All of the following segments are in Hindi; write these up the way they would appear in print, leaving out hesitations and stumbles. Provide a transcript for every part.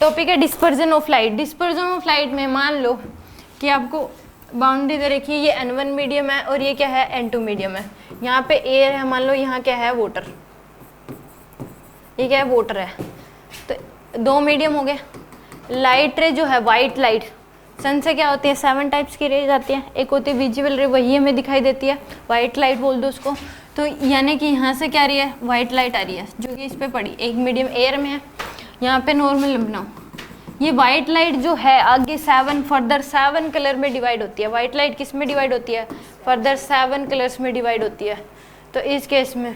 टॉपिक है dispersion of light. Dispersion of light में मान लो कि आपको बाउंड्री दे रखी है, ये N1 मीडियम है और ये क्या है N2 मीडियम है। यहाँ पे एयर है, मान लो यहाँ क्या है वाटर, ये क्या है वाटर है। तो दो मीडियम हो गए। लाइट रे जो है वाइट लाइट, सन से क्या होती है 7 टाइप्स की रेज आती है। एक होती है विजिबल रे, वही हमें दिखाई देती है, वाइट लाइट बोल दो उसको। तो यानी कि यहाँ से क्या आ रही है वाइट लाइट आ रही है जो कि इस पे पड़ी, एक मीडियम एयर में है, यहाँ पे नॉर्मल बनाओ। ये वाइट लाइट जो है आगे 7 फर्दर 7 कलर में डिवाइड होती है। वाइट लाइट किस में डिवाइड होती है, फर्दर 7 कलर्स में डिवाइड होती है। तो इस केस में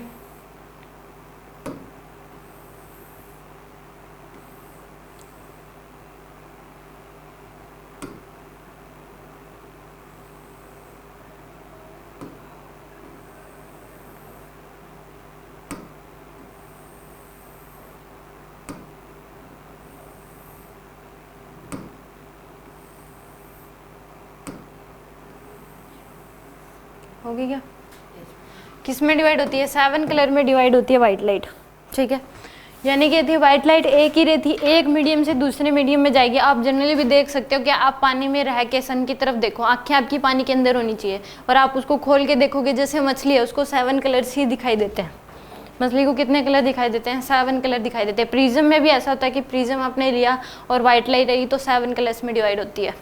होगी क्या, किस में डिवाइड होती है 7 कलर में डिवाइड होती है वाइट लाइट, ठीक है। यानी कि थी वाइट लाइट एक ही रहती, एक मीडियम से दूसरे मीडियम में जाएगी। आप जनरली भी देख सकते हो कि आप पानी में रह के सन की तरफ देखो, आंखें आपकी पानी के अंदर होनी चाहिए और आप उसको खोल के देखोगे जैसे मछली है उसको 7 कलर्स ही दिखाई देते हैं। मछली को कितने कलर दिखाई देते हैं 7 कलर दिखाई देते हैं। प्रिज्म में भी ऐसा होता है कि प्रिज्म आपने लिया और वाइट लाइट आई तो 7 कलर्स में डिवाइड होती है।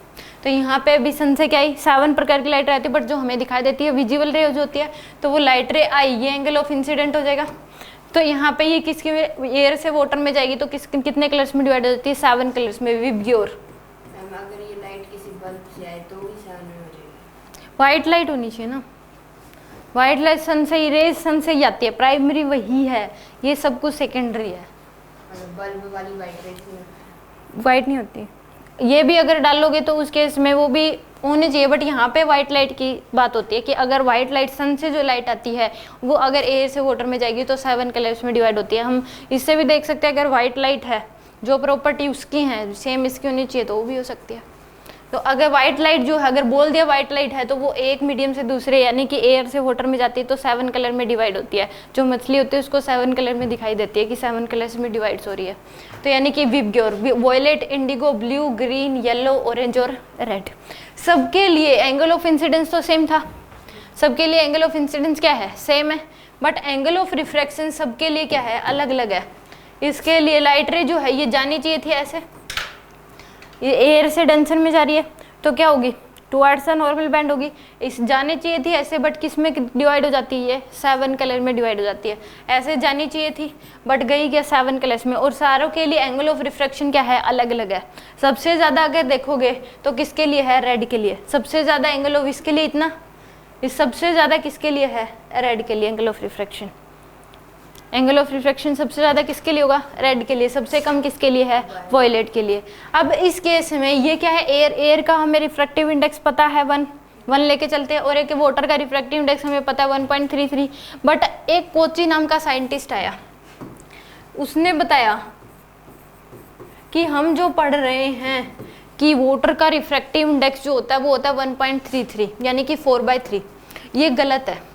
तो यहाँ पे भी सन से क्या आई 7 प्रकार की लाइट रहती है, बट जो हमें दिखाई देती है विजिबल रे जो होती है, तो वो लाइट रे आई, ये एंगल ऑफ इंसिडेंट हो जाएगा। तो यहाँ पे ये किसकी एयर से वाटर में जाएगी तो कितने कलर्स में डिवाइड हो जाती है 7 कलर्स में विब्ग्योर। अगर ये लाइट किसी बल्ब से आए तो भी 7 में हो जाएगी। वाइट लाइट होनी चाहिए ना, वाइट लाइट सन से ही, रेज सन से ही आती है, प्राइमरी वही है, ये सब कुछ सेकेंडरी है। बल्ब वाली वाइट वाइट नहीं होती, ये भी अगर डालोगे तो उस केस में वो भी होने चाहिए, बट यहाँ पे वाइट लाइट की बात होती है कि अगर वाइट लाइट सन से जो लाइट आती है वो अगर एयर से वाटर में जाएगी तो 7 कलर्स में डिवाइड होती है। हम इससे भी देख सकते हैं अगर वाइट लाइट है जो प्रॉपर्टी उसकी है सेम इसकी होनी चाहिए तो वो भी हो सकती है। तो अगर वाइट लाइट जो है अगर बोल दिया वाइट लाइट है तो वो एक मीडियम से दूसरे यानी कि एयर से वाटर में जाती है तो 7 कलर में डिवाइड होती है। जो मछली होती है उसको 7 कलर में दिखाई देती है कि 7 कलर्स में डिवाइड हो रही है। तो यानी कि VIBGYOR, violet, indigo, blue, green, yellow, orange और रेड, सबके लिए एंगल ऑफ इंसिडेंस तो सेम था, सबके लिए एंगल ऑफ इंसिडेंस क्या है सेम है, बट एंगल ऑफ रिफ्रैक्शन सबके लिए क्या है अलग अलग है। इसके लिए लाइट रे जो है ये जानी चाहिए थी ऐसे, ये एयर से डेंसर में जा रही है तो क्या होगी टुवर्ड्स नॉर्मल बैंड होगी, इस जाने चाहिए थी ऐसे, बट किस में डिवाइड हो जाती है 7 कलर में डिवाइड हो जाती है। ऐसे जानी चाहिए थी बट गई क्या 7 कलर्स में। और सारों के लिए एंगल ऑफ रिफ्रैक्शन क्या है अलग अलग है। सबसे ज़्यादा अगर देखोगे तो किसके लिए है रेड के लिए, सबसे ज़्यादा एंगल ऑफ इसके लिए इतना, इस सबसे ज़्यादा किसके लिए है रेड के लिए angle of refraction. Angle of refraction सबसे ज़्यादा किसके लिए होगा रेड के लिए, सबसे कम किसके लिए है वॉयलेट के लिए। अब इस केस में ये क्या है एयर, एयर का हमें रिफ्रैक्टिव इंडेक्स पता है 1 लेके चलते हैं, और एक वाटर का रिफ्रैक्टिव इंडेक्स हमें पता है 1.33। बट एक कोची नाम का साइंटिस्ट आया, उसने बताया कि हम जो पढ़ रहे हैं कि वाटर का रिफ्रैक्टिव इंडेक्स जो होता है वो होता है 1.33 यानी कि 4/3, ये गलत है।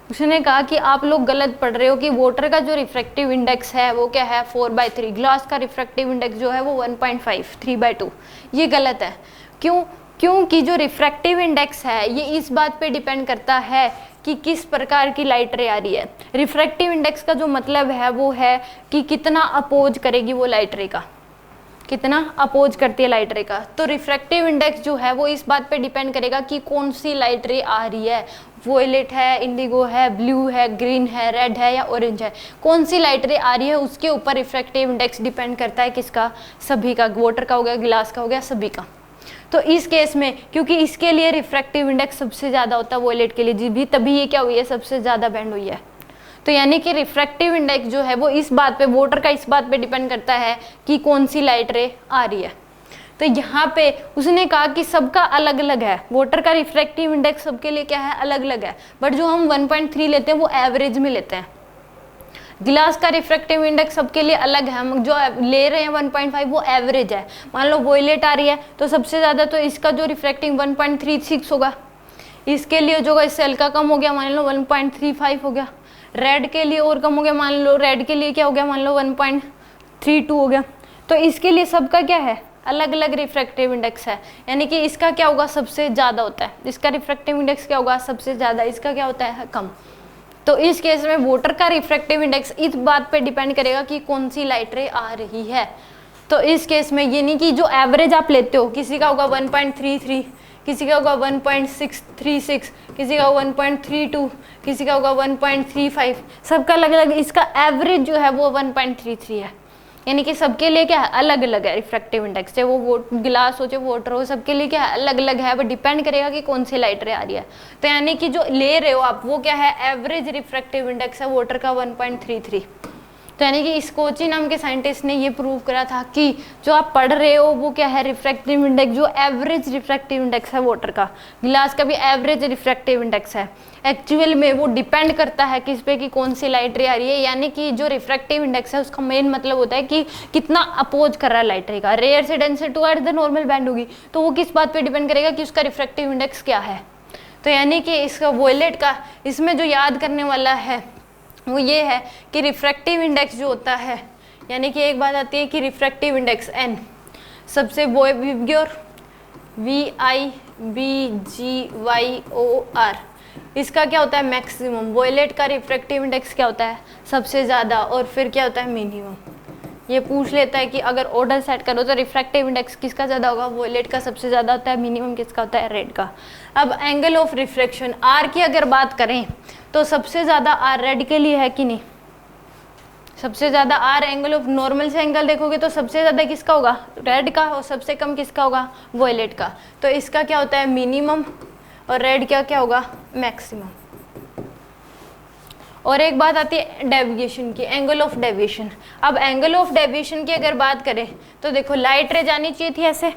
उसने कहा कि आप लोग गलत पढ़ रहे हो कि वाटर का जो रिफ्रैक्टिव इंडेक्स है वो क्या है 4/3, ग्लास का रिफ्रैक्टिव इंडेक्स जो है वो 1.5 3/2, ये गलत है। क्यों? क्योंकि जो रिफ्रैक्टिव इंडेक्स है ये इस बात पे डिपेंड करता है कि किस प्रकार की लाइट रे आ रही है। रिफ्रैक्टिव इंडेक्स का जो मतलब है वो है कि कितना अपोज करेगी वो लाइट रे का, कितना अपोज करती है लाइट रे का। तो रिफ्रैक्टिव इंडेक्स जो है वो इस बात पे डिपेंड करेगा कि कौन सी लाइट रे आ रही है, वॉयलेट है, इंडिगो है, ब्लू है, ग्रीन है, रेड है या ऑरेंज है, कौन सी लाइट रे आ रही है उसके ऊपर रिफ्रैक्टिव इंडेक्स डिपेंड करता है किसका, सभी का, वाटर का हो गया, ग्लास का हो गया, सभी का। तो इस केस में क्योंकि इसके लिए रिफ्रैक्टिव इंडेक्स सबसे ज़्यादा होता है वॉयलेट के लिए, जी भी तभी ये क्या हुई है सबसे ज़्यादा बैंड हुई है। तो यानी कि रिफ्रैक्टिव इंडेक्स जो है वो इस बात पे, वाटर का इस बात पे डिपेंड करता है कि कौन सी लाइट रे आ रही है। तो यहाँ पे उसने कहा कि सबका अलग अलग है, वाटर का रिफ्रैक्टिव इंडेक्स सबके लिए क्या है अलग अलग है, बट जो हम 1.3 लेते हैं वो एवरेज में लेते हैं। गिलास का रिफ्रैक्टिव इंडेक्स सबके लिए अलग है, हम जो ले रहे हैं 1.5 वो एवरेज है। मान लो वॉयलेट आ रही है तो सबसे ज़्यादा तो इसका जो रिफ्रैक्टिव 1.36 होगा, इसके लिए जो इससे हल्का कम हो गया मान लो 1.35 हो गया, रेड के लिए और कम हो गया, मान लो रेड के लिए क्या हो गया मान लो 1.32 हो गया। तो इसके लिए सबका क्या है, अलग अलग रिफ्रैक्टिव इंडेक्स है, यानी कि इसका क्या होगा, सबसे ज़्यादा होता है, इसका रिफ्रैक्टिव इंडेक्स क्या होगा, सबसे ज़्यादा, इसका क्या होता है, कम। तो इस केस में वाटर का रिफ्रैक्टिव इंडेक्स इस बात पे डिपेंड करेगा कि कौन सी लाइट रे आ रही है। तो इस केस में ये नहीं कि जो एवरेज आप लेते हो, किसी का होगा 1.33, किसी का होगा 1.636, किसी का 1.32, किसी का होगा 1.35, सबका अलग अलग, इसका एवरेज जो है वो 1.33 है। यानी कि सबके लिए क्या है, अलग अलग है रिफ्रैक्टिव इंडेक्स, चाहे वो गिलास हो चाहे वाटर हो, सबके लिए क्या है, अलग अलग है। वो डिपेंड करेगा कि कौन सी लाइट रे आ रही है। तो यानी कि जो ले रहे हो आप वो क्या है, एवरेज रिफ्रैक्टिव इंडेक्स है वाटर का 1.33। तो यानी कि स्कोची नाम के साइंटिस्ट ने ये प्रूव करा था कि जो आप पढ़ रहे हो वो क्या है, रिफ्रैक्टिव इंडेक्स, जो एवरेज रिफ्रैक्टिव इंडेक्स है वाटर का, गिलास का भी एवरेज रिफ्रैक्टिव इंडेक्स है। एक्चुअल में वो डिपेंड करता है किस पे, कि कौन सी लाइट रे आ रही है। यानी कि जो रिफ्रैक्टिव इंडेक्स है उसका मेन मतलब होता है कि कितना अपोज कर रहा है लाइट रे का। रेयर से denser towards the normal band होगी तो वो किस बात पे डिपेंड करेगा कि उसका रिफ्रैक्टिव इंडेक्स क्या है। तो यानी कि इसका वॉयलेट का, इसमें जो याद करने वाला है वो ये है कि रिफ्रैक्टिव इंडेक्स जो होता है, यानी कि एक बात आती है कि रिफ्रैक्टिव इंडेक्स n सबसे विबग्योर VIBGYOR, इसका क्या होता है, मैक्सिमम। वॉयलेट का रिफ्रैक्टिव इंडेक्स क्या होता है, सबसे ज़्यादा, और फिर क्या होता है, मिनिमम। ये पूछ लेता है कि अगर ऑर्डर सेट करो तो रिफ्रैक्टिव इंडेक्स किसका ज़्यादा होगा, वॉयलेट का सबसे ज़्यादा होता है, मिनिमम किसका होता है, रेड का। अब एंगल ऑफ रिफ्रैक्शन आर की अगर बात करें तो सबसे ज़्यादा आर रेड के लिए है कि नहीं, सबसे ज़्यादा आर एंगल ऑफ, नॉर्मल से एंगल देखोगे तो सबसे ज़्यादा किसका होगा, रेड का, और सबसे कम किसका होगा, वॉयलेट का। तो इसका क्या होता है, मिनिमम, और रेड का क्या होगा, मैक्सिमम। और एक बात आती है डेविएशन की, एंगल ऑफ डेविएशन। अब एंगल ऑफ डेविएशन की अगर बात करें तो देखो लाइट रे जानी चाहिए थी ऐसे,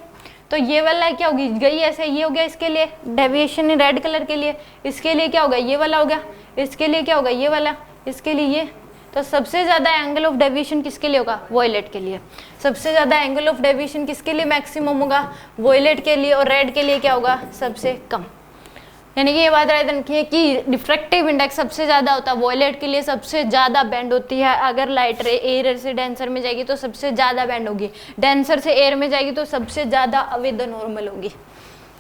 तो ये वाला क्या होगी, गई ऐसे, ये हो गया इसके लिए डेविएशन रेड कलर के लिए, इसके लिए क्या होगा, ये वाला हो गया, इसके लिए क्या होगा, ये वाला, इसके लिए ये। तो सबसे ज़्यादा एंगल ऑफ डेविएशन किसके लिए होगा, वॉयलेट के लिए। सबसे ज़्यादा एंगल ऑफ डेविएशन किसके लिए मैक्सिमम होगा, वॉयलेट के लिए, और रेड के लिए क्या होगा, सबसे कम। यानी कि ये बात याद रखिए कि रिफ्रैक्टिव इंडेक्स सबसे ज़्यादा होता है, वॉयलेट के लिए सबसे ज़्यादा बैंड होती है। अगर लाइट रे एयर से डेंसर में जाएगी तो सबसे ज़्यादा बैंड होगी, डेंसर से एयर में जाएगी तो सबसे ज़्यादा अवे द नॉर्मल होगी।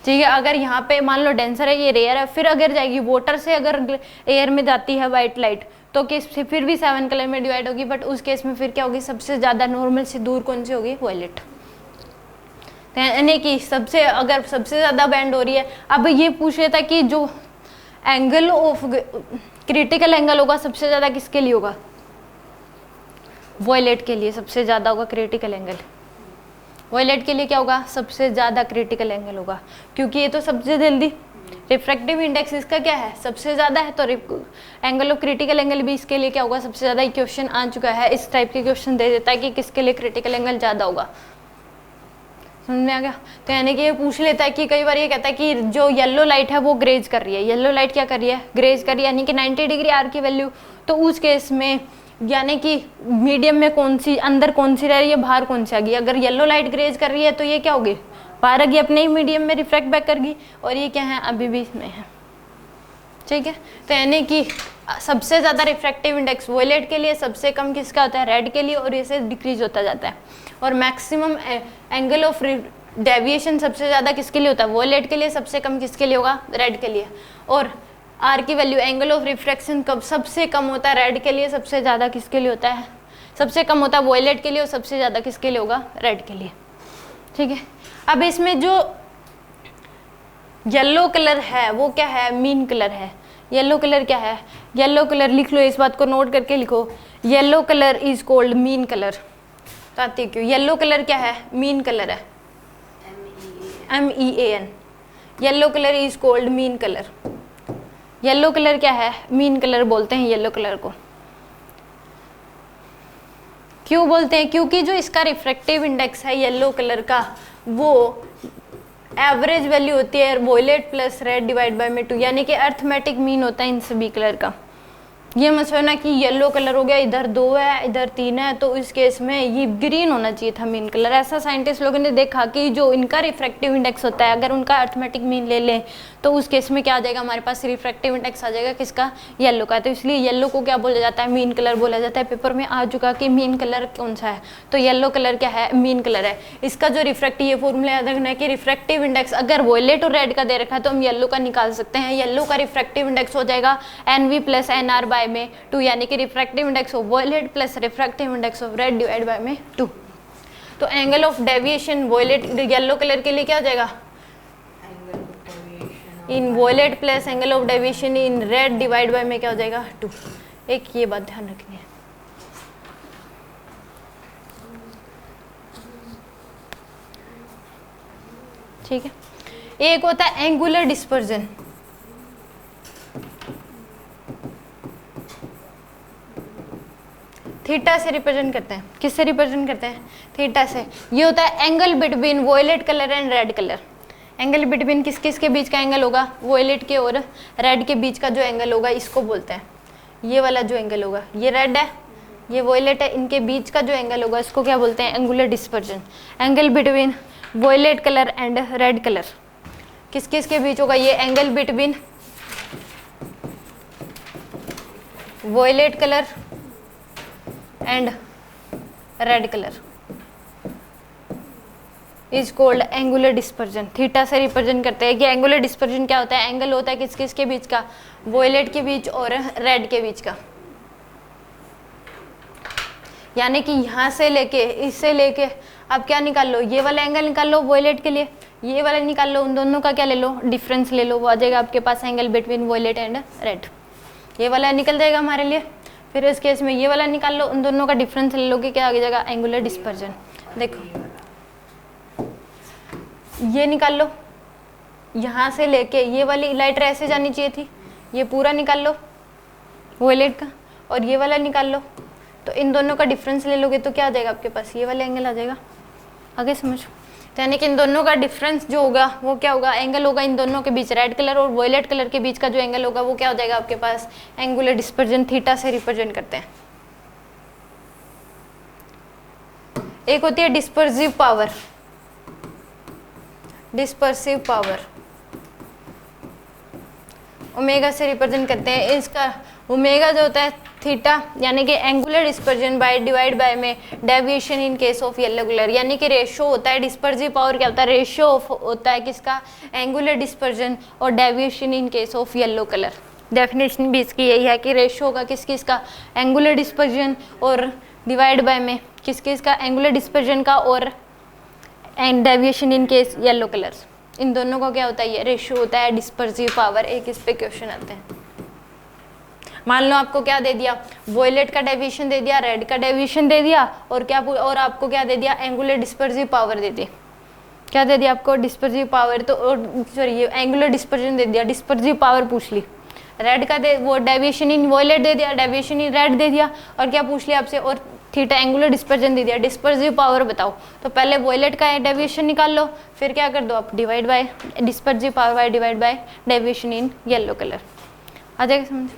ठीक है, अगर यहाँ पे मान लो डेंसर है, ये रेयर है, फिर अगर जाएगी वाटर से, अगर एयर में जाती है वाइट लाइट तो केस फिर भी 7 कलर में डिवाइड होगी, बट उस केस में फिर क्या होगी, सबसे ज़्यादा नॉर्मल से दूर कौन सी होगी, वॉयलेट। यानी कि सबसे, अगर सबसे ज़्यादा बैंड हो रही है, अब ये पूछ लेता कि जो एंगल ऑफ क्रिटिकल एंगल होगा सबसे ज़्यादा किसके लिए होगा, वॉयलेट के लिए सबसे ज़्यादा होगा क्रिटिकल एंगल। वॉयलेट के लिए क्या होगा, सबसे ज़्यादा क्रिटिकल एंगल होगा, क्योंकि ये तो सबसे जल्दी, रिफ्रैक्टिव इंडेक्स इसका क्या है, सबसे ज़्यादा है, तो एंगल ऑफ क्रिटिकल एंगल भी इसके लिए क्या होगा, सबसे ज़्यादा। क्वेश्चन आ चुका है, इस टाइप के क्वेश्चन दे देता है कि किसके लिए क्रिटिकल एंगल ज़्यादा होगा। समझ में आ गया। तो यानी कि ये पूछ लेता है कि कई बार ये कहता है कि जो येलो लाइट है वो ग्रेज कर रही है, येलो लाइट क्या कर रही है, ग्रेज कर रही है, यानी कि 90 डिग्री आर की वैल्यू। तो उस केस में यानी कि मीडियम में कौन सी, अंदर कौन सी रह रही है, बाहर कौन सी आ गई। अगर येलो लाइट ग्रेज कर रही है तो ये क्या होगी, बाहर आ गई, अपने ही मीडियम में रिफ्रैक्ट बैक कर गई, और ये क्या है, अभी भी इसमें है। ठीक है, तो यानी कि सबसे ज़्यादा रिफ्रैक्टिव इंडेक्स वॉयलेट के लिए, सबसे कम किसका होता है, रेड के लिए, और ये से डिक्रीज होता जाता है। और मैक्सिमम एंगल ऑफ डेविएशन सबसे ज़्यादा किसके लिए होता है, वॉयलेट के लिए, सबसे कम किसके लिए होगा, रेड के लिए। और आर की वैल्यू, एंगल ऑफ रिफ्रैक्शन कब सबसे कम होता है, रेड के लिए, सबसे ज़्यादा किसके लिए होता है, सबसे कम होता है वॉयलेट के लिए, और सबसे ज़्यादा किसके लिए होगा, रेड के लिए। ठीक है, अब इसमें जो येलो कलर है वो क्या है, मीन कलर है। येलो कलर क्या है, येलो कलर लिख लो, इस बात को नोट करके लिखो, yellow colour is called mean colour. तो आती क्यों, येलो कलर क्या है, मीन कलर है, MEAN, yellow colour is called mean colour. Yellow colour क्या है, मीन कलर बोलते हैं येलो कलर को। क्यों बोलते हैं, क्योंकि जो इसका रिफ्रैक्टिव इंडेक्स है येलो कलर का वो एवरेज वैल्यू होती है violet plus red divide by में 2, यानी कि अर्थमेटिक मीन होता है इन सभी कलर का। ये मत सोचना कि येलो कलर हो गया, इधर 2 है इधर 3 है, तो इस केस में ये ग्रीन होना चाहिए था मीन कलर। ऐसा साइंटिस्ट लोगों ने देखा कि जो इनका रिफ्रैक्टिव इंडेक्स होता है, अगर उनका अर्थमेटिक मीन ले लें तो उस केस में क्या आ जाएगा, हमारे पास रिफ्रैक्टिव इंडेक्स आ जाएगा किसका, येलो का। तो इसलिए येलो को क्या बोला जाता है, मीन कलर बोला जाता है। पेपर में आ चुका कि मीन कलर कौन सा है, तो येलो कलर क्या है, मीन कलर है। इसका जो रिफ्रैक्टिव, ये फॉर्मूला याद रखना है कि रिफ्रैक्टिव इंडेक्स अगर वॉयलेट और रेड का दे रखा है तो हम येलो का निकाल सकते हैं। येलो का रिफ्रैक्टिव इंडेक्स हो जाएगा NV + NR बाय में 2, यानी कि refractive index of violet plus refractive index of red divide by में 2। तो angle of deviation violet yellow colour के लिए क्या हो जाएगा, in violet plus angle of deviation in red divide by में क्या हो जाएगा, 2। एक ये बात ध्यान रखनी है। ठीक है, एक होता है एंगुलर डिस्पर्जन। थीटा से रिप्रेजेंट करते हैं, किससे रिप्रेजेंट करते हैं, थीटा से। ये होता है angle between violet colour and red colour. Angle between किस किस के बीच का एंगल होगा, वॉयलेट के और रेड के बीच का जो एंगल होगा इसको बोलते हैं, ये वाला जो एंगल होगा, ये रेड है ये वॉयलेट है, इनके बीच का जो एंगल होगा इसको क्या बोलते हैं, angular dispersion. Angle between violet colour and red colour किस किस के बीच होगा, ये angle between violet colour and red colour is called angular dispersion. Theta से रिप्रेजेंट करते हैं कि एंगुलर डिस्पर्जन क्या होता है, एंगल होता है किस किस के बीच का, वॉयलेट के बीच और रेड के बीच का। यानी कि यहाँ से लेके इससे लेके आप क्या निकाल लो, ये वाला एंगल निकाल लो वॉयलेट के लिए, ये वाला निकाल लो, उन दोनों का क्या ले लो, डिफरेंस ले लो, वो आ जाएगा आपके पास angle between violet and red. ये वाला निकल जाएगा हमारे लिए। फिर इस केस में ये वाला निकाल लो, उन दोनों का डिफरेंस ले लोगे, क्या आ जाएगा, एंगुलर डिस्पर्जन। देखो ये निकाल लो, यहाँ से लेके ये वाली लाइट रे ऐसे जानी चाहिए थी, ये पूरा निकाल लो वॉयलेट का, और ये वाला निकाल लो, तो इन दोनों का डिफरेंस ले लोगे तो क्या आ जाएगा आपके पास, ये वाला एंगल आ जाएगा। आगे समझो, तो यानी कि इन दोनों का डिफरेंस जो होगा वो क्या होगा, एंगल होगा इन दोनों के बीच, रेड कलर और वॉयलेट कलर के बीच का जो एंगल होगा वो क्या हो जाएगा आपके पास, एंगुलर डिस्पर्जन। थीटा से रिप्रेजेंट करते हैं। एक होती है dispersive power, dispersive power omega से रिप्रेजेंट करते हैं। इसका ओमेगा जो होता है थीटा, यानी कि angular dispersion by divide by में deviation in case of yellow colour, यानी कि रेशो होता है। डिस्पर्सिव पावर क्या होता है, रेशो होता है किसका, एंगुलर डिस्पर्जन और deviation in case of yellow colour. Definition भी इसकी यही है कि रेशो होगा किस किस का, एंगुलर डिस्पर्जन और डिवाइड बाय में किस किस का, एंगुलर डिस्पर्जन का और and deviation in case yellow colours, इन दोनों का क्या होता है, ये रेशो होता है डिस्पर्सिव पावर। एक इस पे क्वेश्चन आते हैं। मान लो आपको क्या दे दिया, वॉयलेट का डेविएशन दे दिया, रेड का डेविएशन दे दिया, और क्या और आपको क्या दे दिया, एंगुलर डिस्पर्सिव पावर दे दी। क्या दे दिया आपको, डिस्पर्सिव पावर, तो सॉरी ये एंगुलर डिस्पर्जन दे दिया, डिस्पर्सिव पावर पूछ ली। रेड का दे वो डेविएशन इन वॉयलेट दे दिया, डेविएशन इन रेड दे दिया, और क्या पूछ लिया आपसे, और थीटा एंगुलर डिस्पर्जन दे दिया, डिस्पर्सिव पावर बताओ। तो पहले वॉयलेट का डेविएशन निकाल लो, फिर क्या कर दो आप, divide by dispersive power by divide by deviation in yellow colour. आ जाएगा समझ,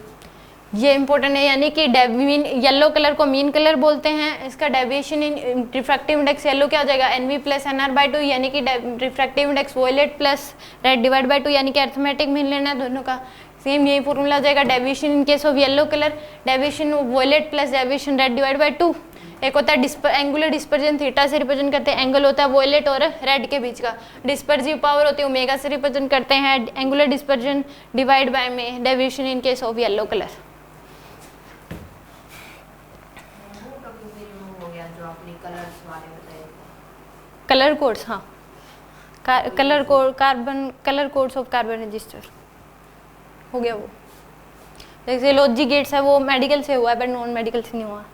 ये इंपॉर्टेंट है। यानी कि मीन येलो कलर को मीन कलर बोलते हैं, इसका deviation in refractive index yellow क्या हो जाएगा, NV + NR/2, यानी कि refractive index violet plus red divide by 2, यानी कि अर्थमेटिक मीन लेना है दोनों का। सेम यही फॉर्मूला हो जाएगा, deviation in case of yellow colour, deviation violet plus deviation red divide by 2। एक होता है एंगुलर डिस्पर्जन, थीटा से रिप्रेजेंट करते हैं, एंगल होता है वॉयलेट और रेड के बीच का। डिस्पर्सिव पावर होती है ओमेगा से रिप्रेजेंट करते हैं, एंगुलर डिस्पर्जन डिवाइड बाय में deviation in case of yellow colour. Colour codes, हाँ colour code, carbon colour codes of carbon resistor हो गया वो। जैसे लॉजी गेट्स है वो मेडिकल से हुआ है, बट नॉन मेडिकल से नहीं हुआ।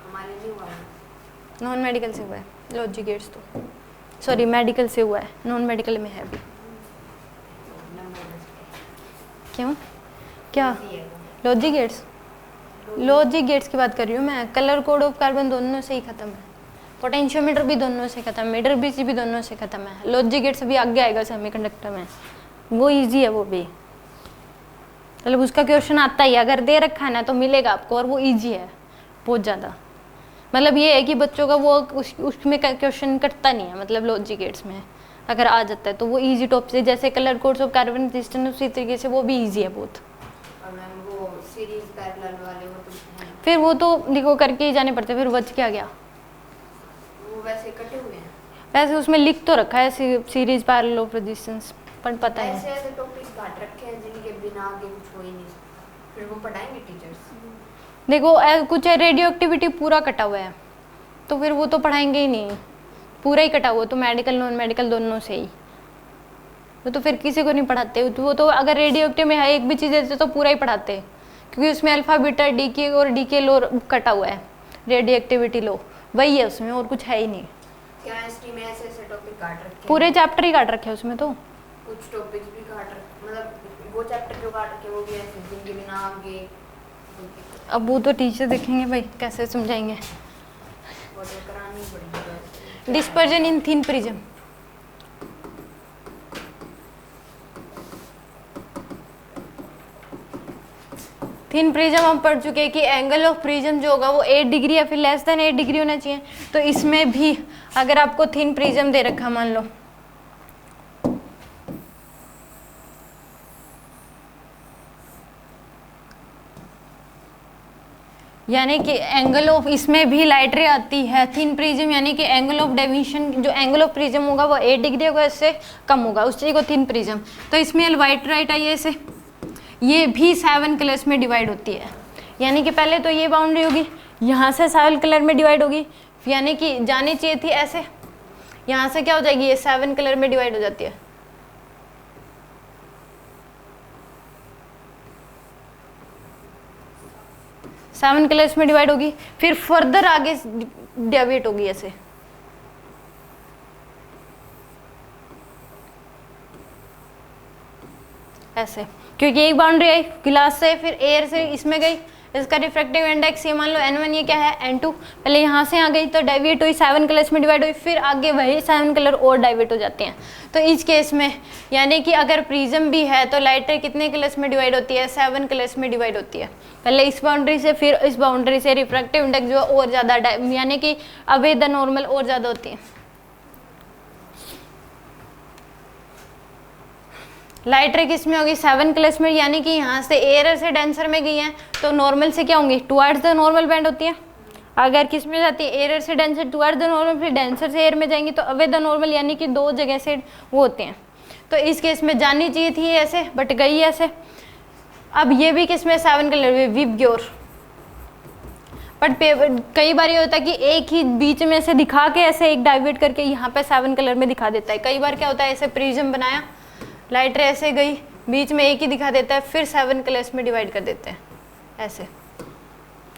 हमारे नहीं हुआ, नॉन मेडिकल से हुआ है लॉजी गेट्स, तो सॉरी मेडिकल से हुआ है, नॉन मेडिकल में है अभी। क्यों, क्या लॉजी गेट्स, लॉजी गेट्स की बात कर रही हूँ मैं। कलर कोड ऑफ कार्बन दोनों से ही खत्म है, पोटेंशियोमीटर भी दोनों से खत्म, मीटर भी दोनों से खत्म है। लॉजिक गेट्स अभी आगे आएगा सेमीकंडक्टर में, वो इजी है वो भी। मतलब उसका क्वेश्चन आता ही है, अगर दे रखा है ना तो मिलेगा आपको, और वो इजी है बहुत ज़्यादा। मतलब ये है कि बच्चों का वो उसमें क्वेश्चन कटता नहीं है, मतलब लॉजिक गेट्स में अगर आ जाता है तो वो इजी टॉपिक से, जैसे colour codes of carbon resistance, उसी तरीके से वो भी इजी है बहुत। और मैम वो सीरीज पैरेलल वाले वो तो हैं। फिर वो तो देखो करके ही जाने पड़ते, फिर बच क्या गया। वो वैसे कटे हुए हैं। वैसे उसमें लिख तो रखा है सीरीज पैरेलल ऑफ रेजिस्टेंस, पर पता ऐसे नहीं। ऐसे टॉपिक काट रखे हैं जिनके बिना आगे कुछ हो ही नहीं सकता, फिर वो पढ़ाएंगे टीचर्स। देखो कुछ रेडियो एक्टिविटी पूरा कटा हुआ है, तो फिर वो तो पढ़ाएंगे ही नहीं, पूरा ही कटा हुआ, तो मेडिकल नॉन मेडिकल दोनों से ही, वो तो फिर किसी को नहीं पढ़ाते। वो तो अगर रेडियो एक्टिव में है एक भी चीज़ देते तो पूरा ही पढ़ाते, क्योंकि उसमें अल्फा बीटा डी के और डी के लो कटा हुआ है, रेडियो एक्टिविटी लो वही है उसमें, और कुछ है ही नहीं। केमिस्ट्री में ऐसे ऐसे टॉपिक काट रखे हैं। पूरे चैप्टर ही काट रखे हैं उसमें तो। कुछ टॉपिक्स भी काट रखे, मतलब वो चैप्टर जो काट रखे हैं वो भी ऐसे जिनके बिना आगे अब वो तो टीचर देखेंगे भाई कैसे समझाएंगे। वो तो करानी पड़ेगी। डिस्पर्जन इन थिन प्रिज्म, थिन प्रिज्म हम पढ़ चुके हैं कि एंगल ऑफ प्रिज्म जो होगा वो 8 डिग्री या फिर लेस देन 8 डिग्री होना चाहिए। तो इसमें भी अगर आपको थिन प्रिज्म दे रखा मान लो, यानी कि एंगल ऑफ, इसमें भी लाइट रे आती है थिन प्रिज्म, यानी कि एंगल ऑफ डेविएशन, जो एंगल ऑफ प्रिज्म होगा वो 8 डिग्री होगा, इससे कम होगा, उस चीज़ को थिन प्रिज्म। तो इसमें वाइट लाइट आई है ऐसे, ये भी 7 कलर्स में डिवाइड होती है, यानी कि पहले तो ये बाउंड्री होगी, यहाँ से 7 कलर में डिवाइड होगी, यानी कि जानी चाहिए थी ऐसे, यहाँ से क्या हो जाएगी, ये 7 कलर में डिवाइड हो जाती है। सेवन कलर्स में डिवाइड होगी, फिर फर्दर आगे डेविएट होगी ऐसे, ऐसे, क्योंकि एक बाउंड्री आई गिलास से, फिर एयर से इसमें गई, इसका रिफ्रैक्टिव इंडेक्स ये मान लो n1, ये क्या है n2, पहले यहाँ से आ गई तो डेविएट हुई, 7 कलर्स में डिवाइड हुई, फिर आगे वही 7 कलर और डाइवेट हो जाते हैं। तो इस केस में यानी कि अगर प्रिज्म भी है तो लाइट रे कितने कलर्स में डिवाइड होती है, 7 कलर्स में डिवाइड होती है, पहले इस बाउंड्री से फिर इस बाउंड्री से, रिफ्रैक्टिव इंडेक्स जो और ज़्यादा यानी कि अवे द नॉर्मल और ज़्यादा होती है। लाइट रे किस में होगी, 7 कलर्स में, यानी कि यहाँ से एयर से डेंसर में गई है तो नॉर्मल से क्या होंगी, टुवर्ड्स द नॉर्मल बैंड होती है। अगर किस में जाती है, एयर से डेंसर टुवर्ड्स द नॉर्मल, फिर डेंसर से एयर में जाएंगी तो अवे द नॉर्मल, यानी कि 2 जगह से वो होते हैं। तो इस केस में जानी चाहिए थी ऐसे, बट गई ऐसे। अब ये भी किस में, 7 कलर विबग्योर, बट कई बार ये होता है कि एक ही बीच में से दिखा के ऐसे एक डाइवर्ट करके यहाँ पे 7 कलर में दिखा देता है। कई बार क्या होता है, ऐसे प्रिज्म बनाया, लाइट रे ऐसे गई, बीच में एक ही दिखा देता है, फिर 7 कलर्स में डिवाइड कर देते हैं ऐसे,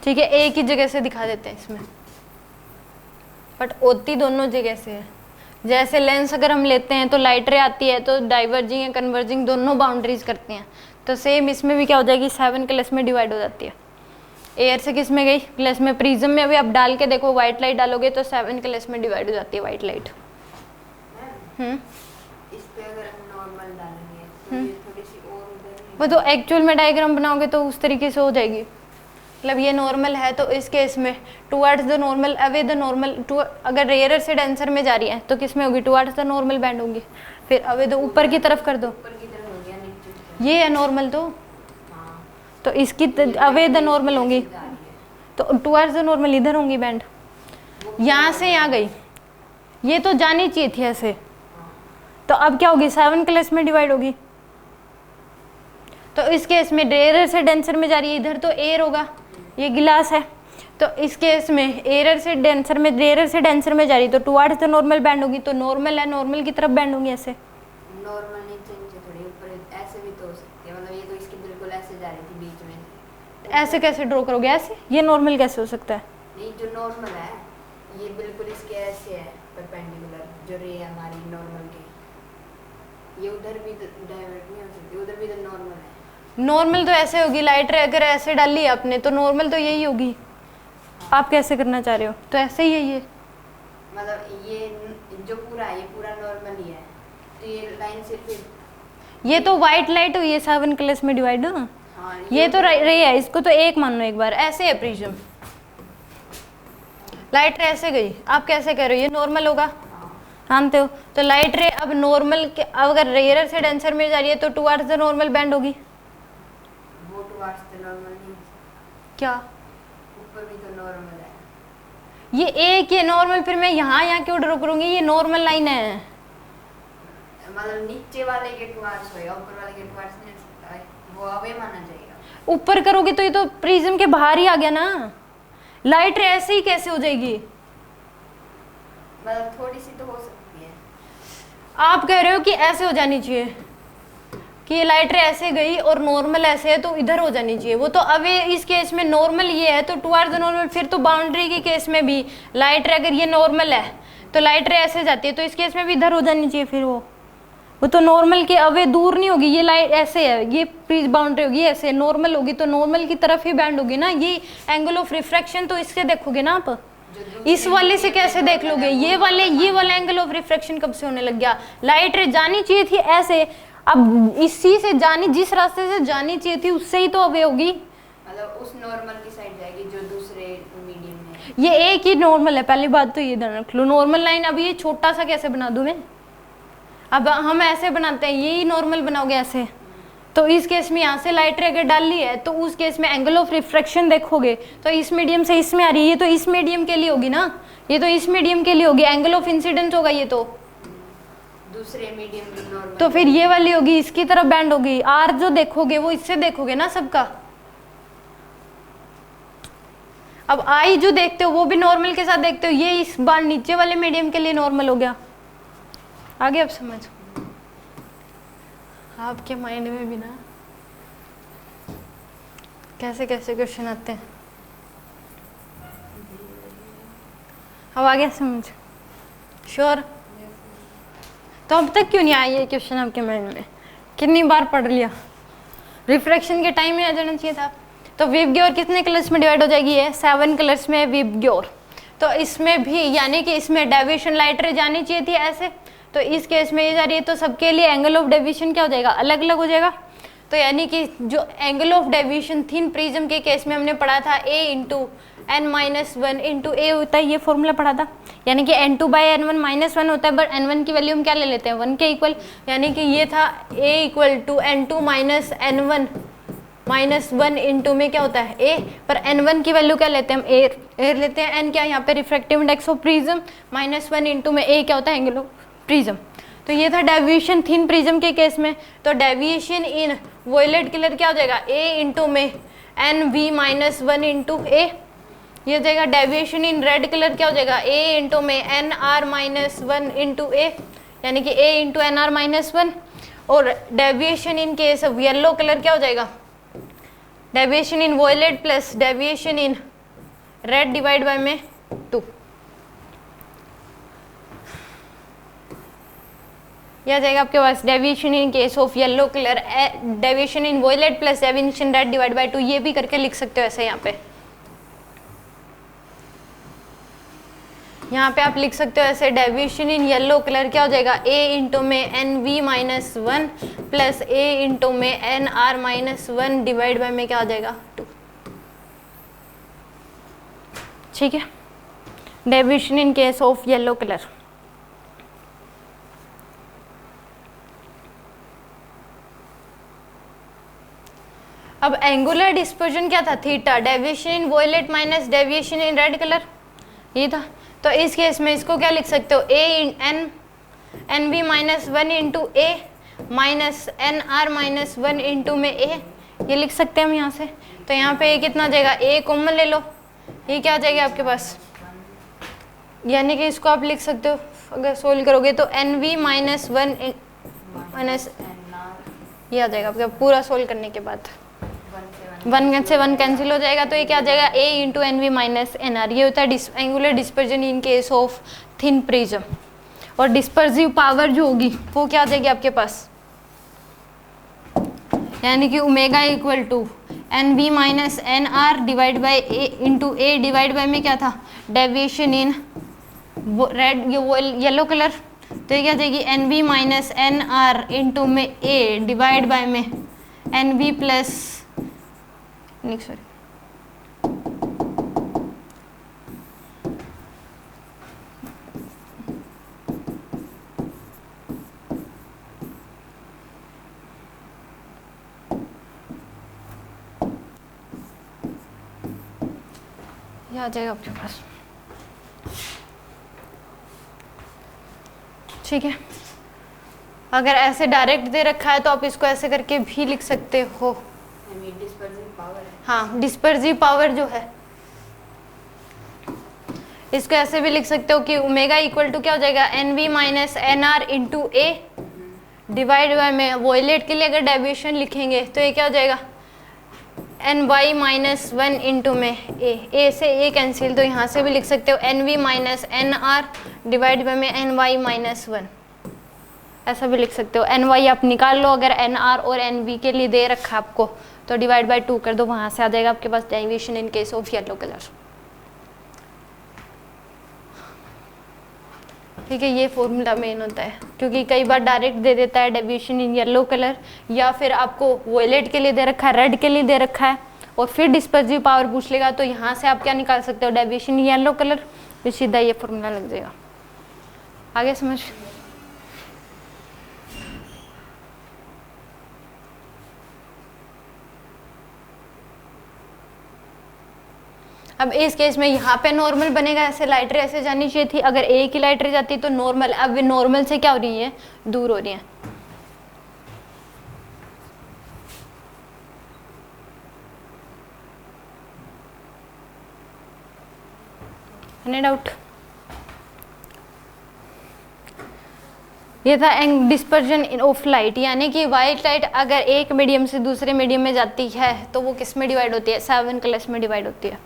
ठीक है, एक ही जगह से दिखा देते हैं इसमें, बट होती दोनों जगह से है। जैसे लेंस अगर हम लेते हैं तो लाइट रे आती है तो डाइवर्जिंग या कन्वर्जिंग दोनों बाउंड्रीज करती हैं, तो सेम इसमें भी क्या हो जाएगी, 7 कलर्स में डिवाइड हो जाती है। एयर से किस में गई, प्लस में, प्रिज्म में अभी आप डाल के देखो, व्हाइट लाइट डालोगे तो 7 कलर्स में डिवाइड हो जाती है व्हाइट लाइट। इस पे अगर हम नॉर्मल डालेंगे तो ये थोड़ी सी और उधर वो तो एक्चुअल में डायग्राम बनाओगे तो उस तरीके से हो जाएगी, मतलब ये नॉर्मल है तो इस केस में towards the normal, away the normal, अगर रेयर से डेंसर में जा रही है तो किस में होगी, टुवर्ड्स द नॉर्मल बैंड होगी, फिर अवे द ऊपर की तरफ कर दो, ऊपर की तरफ हो गया, नीचे ये है नॉर्मल, हाँ तो इसकी अवे द नॉर्मल होंगी, जा रही है। तो टुवर्ड्स द नॉर्मल इधर होंगी बैंड, यहाँ से यहाँ गई, ये तो जानी चाहिए थी ऐसे, तो अब क्या होगी, 7 कलर्स में डिवाइड होगी। तो इस केस में रेयर से डेंसर में जा रही है, इधर तो एयर होगा, ये गिलास है, तो इस केस में एयर से डेंसर में, रेयर से डेंसर में जा रही तो टुवर्ड्स द नॉर्मल बैंड होगी, तो नॉर्मल है, नॉर्मल की तरफ बैंड होंगी ऐसे। नॉर्मल नीचे नीचे थोड़ी ऊपर ऐसे भी तो हो सकती है, मतलब ये तो इसकी बिल्कुल ऐसे जा रही थी बीच में। ऐसे कैसे ड्रॉ करोगे, ऐसे ये नॉर्मल कैसे हो सकता है, नहीं जो नॉर्मल है ये बिल्कुल इसके ऐसे है परपेंडिकुलर, जो रे है हमारी नॉर्मल के, ये उधर भी डाइवर्ट नहीं हो सकती, उधर भी तो नॉर्मल है। नॉर्मल तो ऐसे होगी, लाइट रे अगर ऐसे डाली है आपने तो नॉर्मल तो यही होगी, आप कैसे करना चाह रहे हो, तो ऐसे ही है ये, मतलब ये जो पूरा है ये पूरा नॉर्मल ही है, तो ये लाइन सिर्फ ये तो व्हाइट लाइट हुई है 7 कलर्स में डिवाइड, हाँ, ये तो रे है, इसको तो एक मान लो एक बार। ऐसे है प्रिज्म, लाइट रे ऐसे गई, आप कैसे कह रहे हो ये नॉर्मल होगा, मानते हो? तो लाइट रे अब नॉर्मल के, अगर रेयर से डेंसर में जा रही है तो टुवर्ड्स द नॉर्मल बैंड होगी। वो टुवर्ड्स द नॉर्मल नहीं, क्या ऊपर भी तो नॉर्मल है। ये एक ये नॉर्मल, फिर मैं यहाँ क्यों ड्रॉ करूंगी, ये नॉर्मल लाइन है। मतलब नीचे वाले के टुवर्ड्स होएगा, ऊपर वाले के टुवर्ड्स नहीं हो सकता है, वो अवे माना जाएगा। ऊपर करोगे तो ये तो प्रिज्म के बाहर ही आ गया ना, लाइट रे ऐसे ही कैसे हो जाएगी? मतलब थोड़ी सी तो हो सकती है। आप कह रहे हो कि ऐसे हो जानी चाहिए, कि ये लाइट रे ऐसे गई और नॉर्मल ऐसे है तो इधर हो जानी चाहिए। वो तो अवे इस केस में नॉर्मल ये है तो टुवर्ड्स द नॉर्मल, फिर तो बाउंड्री के केस में भी लाइट रे अगर ये नॉर्मल है तो लाइट रे ऐसे जाती है तो इस केस में भी इधर हो जानी चाहिए। फिर वो तो नॉर्मल के अवे दूर नहीं होगी, ये लाइट ऐसे है, ये प्रीज बाउंड्री होगी ऐसे, नॉर्मल होगी तो नॉर्मल की तरफ ही बैंड होगी ना। ये एंगल ऑफ रिफ्रैक्शन तो इससे देखोगे ना आप, इस वाले से कैसे देख लोगे? ये वाला एंगल ऑफ रिफ्रैक्शन कब से होने लग गया? लाइट रे जानी चाहिए थी ऐसे, अब इसी से जानी, जिस रास्ते से जानी चाहिए थी उससे ही तो अवे होगी। मतलब उस नॉर्मल की साइड जाएगी जो दूसरे मीडियम में है। ये एक ही नॉर्मल है, पहली बात तो ये ध्यान रख लो। नॉर्मल लाइन अब ये छोटा सा कैसे बना दूं मैं? अब हम ऐसे बनाते हैं, यही नॉर्मल बनाओगे ऐसे, तो इस केस में यहाँ से लाइट रे अगर डाल ली है तो उस केस में एंगल ऑफ रिफ्रैक्शन देखोगे तो इस मीडियम से इसमें आ रही है, ये तो इस मीडियम के लिए होगी ना, ये तो इस मीडियम के लिए होगी, एंगल ऑफ इंसिडेंस होगा ये तो दूसरे मीडियम की नॉर्मल, तो फिर ये वाली होगी, इसकी तरफ बैंड होगी। आर जो देखोगे वो इससे देखोगे ना सबका। अब आई जो देखते हो वो भी नॉर्मल के साथ देखते हो, ये इस बार नीचे वाले मीडियम के लिए नॉर्मल हो गया। आगे अब समझ, आपके माइंड में भी ना कैसे कैसे क्वेश्चन आते हैं। अब आ गया समझ, श्योर? तो अब तक क्यों नहीं आया ये क्वेश्चन आपके माइंड में? कितनी बार पढ़ लिया? रिफ्रैक्शन के टाइम में आ जाना चाहिए था। तो विबग्योर कितने कलर्स में डिवाइड हो जाएगी? है 7 कलर्स में विबग्योर। तो इसमें भी यानी कि इसमें डेविएशन लाइट रे जानी चाहिए थी ऐसे, तो इस केस में ये जा रही है तो सबके लिए एंगल ऑफ डेविएशन क्या हो जाएगा? अलग अलग हो जाएगा। तो यानी कि जो angle of deviation thin prism के केस में हमने पढ़ा था a इंटू n-1 इंटू ए होता है, ये फॉर्मूला पढ़ा था, यानी कि n2/n1 -1 होता है, बट n1 की वैल्यू हम क्या ले लेते हैं? 1 के इक्वल, यानी कि ये था a equal to n2 minus n1 -1 into में क्या होता है a, पर n1 की वैल्यू क्या लेते हैं हम? a लेते हैं। n क्या यहाँ पे refractive index of prism, -1 into में a क्या होता है? Angle of prism. तो ये था डेविएशन थिन प्रिज्म के केस में। तो डेविएशन इन वॉयलेट कलर क्या हो जाएगा? a इंटू में nv-1 इंटू a, ये हो जाएगा। डेविएशन इन रेड कलर क्या हो जाएगा? a इंटू में nr-1 इंटू a, यानी कि a इंटू nr-1। और deviation in case of yellow colour क्या हो जाएगा? Deviation in violet plus deviation in red divide by में 2। यह जाएगा आपके पास deviation in case of yellow colour, deviation in violet plus deviation red divide by 2। ये भी करके लिख सकते हो ऐसे। यहाँ पे आप लिख सकते हो ऐसे, डेविएशन इन येलो कलर क्या हो जाएगा? a इंटू में nv-1 प्लस a इंटू में nr-1 डिवाइड बाय में क्या हो जाएगा? 2। ठीक है, deviation in case of yellow colour. अब एंगुलर डिस्पर्जन क्या था? Theta. Deviation in violet minus deviation in red colour, ये था। तो इस केस में इसको क्या लिख सकते हो? nv-1 into a minus nr-1 into में a, ये लिख सकते हैं हम यहाँ से। तो यहाँ पे ये कितना जाएगा? a कॉमन ले लो, ये क्या आ जाएगा आपके पास? यानी कि इसको आप लिख सकते हो, अगर सोल्व करोगे तो nv-1 माइनस ये आ जाएगा आपका पूरा सोल्व करने के बाद। 1 से 1 कैंसिल हो जाएगा, तो ये क्या आ जाएगा? a into nv minus nr। ये होता है angular dispersion in case of thin prism. और डिस्पर्सिव पावर जो होगी वो क्या आ जाएगी आपके पास? यानी कि omega equal to nv minus nr divide by a into a divide by में क्या था? डेविएशन इन रेड, ये येलो कलर, तो ये क्या आ जाएगी? nv माइनस nr इंटू में a डिवाइड बाई में nv प्लस नहीं सॉरी, ये आ जाएगा आपके पास। ठीक है, अगर ऐसे डायरेक्ट दे रखा है तो आप इसको ऐसे करके भी लिख सकते हो। डिस्पर्सिव पावर है। हाँ, डिस्पर्सिव पावर जो है इसको ऐसे भी लिख सकते हो कि ओमेगा इक्वल टू क्या हो जाएगा, N V minus N R into A divide by में वॉयलेट के लिए अगर डेविएशन लिखेंगे तो ये क्या हो जाएगा, N Y minus one into में ए से ए कैंसिल, तो यहाँ से भी लिख सकते हो N V minus N R divide by में एन वाई माइनस वन, ऐसा भी लिख सकते हो। एन वाई आप निकाल लो, अगर एन आर और एन वी के लिए दे रखा आपको तो डिवाइड बाय 2 कर दो, वहाँ से आ जाएगा आपके पास deviation in case of yellow colour. ठीक है, ये फॉर्मूला मेन होता है, क्योंकि कई बार डायरेक्ट दे देता है डेविएशन इन येलो कलर, या फिर आपको वॉयलेट के लिए दे रखा है, रेड के लिए दे रखा है, और फिर डिस्पर्सिव पावर पूछ लेगा, तो यहाँ से आप क्या निकाल सकते हो, डेविएशन इन येलो कलर, फिर सीधा ये फॉर्मूला लग जाएगा। आगे समझ। अब इस केस में यहाँ पे नॉर्मल बनेगा, ऐसे लाइटर ऐसे जानी चाहिए थी, अगर एक ही लाइटर जाती तो नॉर्मल, अब नॉर्मल से क्या हो रही है, दूर हो रही है। Any doubt? ये था डिस्पर्जन ऑफ लाइट, यानी कि वाइट लाइट अगर एक मीडियम से दूसरे मीडियम में जाती है तो वो किस में डिवाइड होती है, 7 कलर्स में डिवाइड होती है।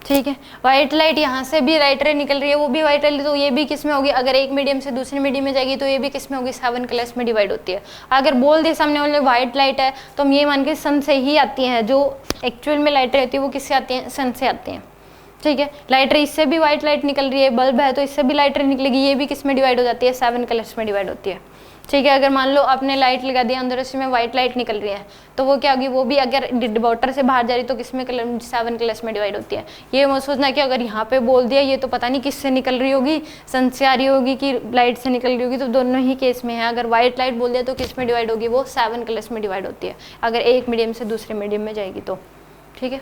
ठीक है, वाइट लाइट यहाँ से भी लाइट रे निकल रही है, वो भी वाइट लाइट, तो ये भी किस में होगी, अगर एक मीडियम से दूसरे मीडियम में जाएगी तो ये भी किस में होगी, 7 कलर्स में डिवाइड होती है। अगर बोल दिए सामने वाले वाइट लाइट है तो हम ये मान के सन से ही आती हैं, जो एक्चुअल में लाइट रहती है वो किससे आती हैं, सन से आती हैं। ठीक है, लाइट रे इससे भी वाइट लाइट निकल रही है, बल्ब है तो इससे भी लाइट रे निकलेगी, ये भी किस में डिवाइड हो जाती है, 7 कलर्स में डिवाइड होती है। ठीक है, अगर मान लो आपने लाइट लगा दिया अंदर, उसमें वाइट लाइट निकल रही है तो वो क्या होगी, वो भी अगर वाटर से बाहर जा रही है तो किसमें कलर, 7 कलर्स में डिवाइड होती है। ये मत सोचना कि अगर यहाँ पे बोल दिया ये तो पता नहीं किससे निकल रही होगी, सन से आ रही होगी कि लाइट से निकल रही होगी, तो दोनों ही केस में है। अगर वाइट लाइट बोल दिया तो किस में डिवाइड होगी, वो 7 कलर्स में डिवाइड होती है, अगर एक मीडियम से दूसरे मीडियम में जाएगी तो। ठीक है।